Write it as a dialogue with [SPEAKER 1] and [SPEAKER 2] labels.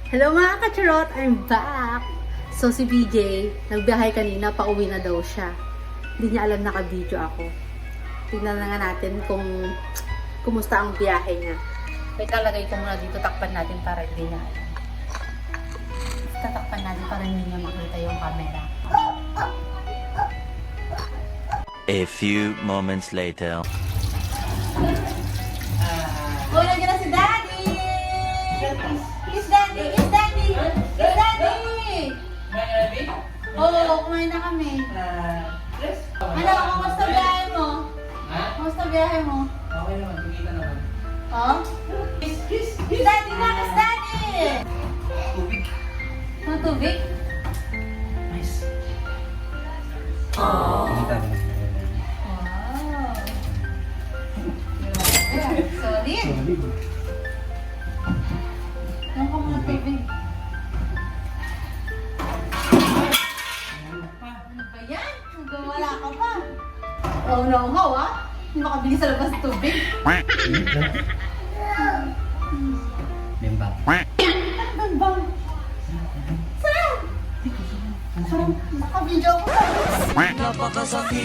[SPEAKER 1] Hello mga kacharot! I'm back! So si BJ, nagbiyahe kanina, pauwi na daw siya. Hindi niya alam naka-video ako. Tignan na nga natin kung kumusta ang biyahe niya. May kalagay ko muna dito, takpan natin para hindi niya alam. Tatakpan natin para hindi niya makita yung camera.
[SPEAKER 2] A few moments later.
[SPEAKER 1] Uy, nandiyan na si Daddy! Kiss Daddy! Kiss Daddy! Kiss Daddy! Oo, kumain na kami. Ano, kumusta biyahe mo? Kumusta biyahe mo?
[SPEAKER 3] Okay naman, kumita naman.
[SPEAKER 1] Oh? Kiss Daddy na! Kiss Daddy!
[SPEAKER 3] Tubig.
[SPEAKER 1] Mga tubig?
[SPEAKER 3] Nice. Kumita naman.
[SPEAKER 1] Wow! Solid! Ano ka mga tubig? Ano ba yan? Wala ka pa. Oh no, how ah? Hindi makabili sa labas ng tubig.
[SPEAKER 3] Limbang.
[SPEAKER 1] Ano ba? Saan? Saan? Nakabidyo ako.
[SPEAKER 2] Napakasakit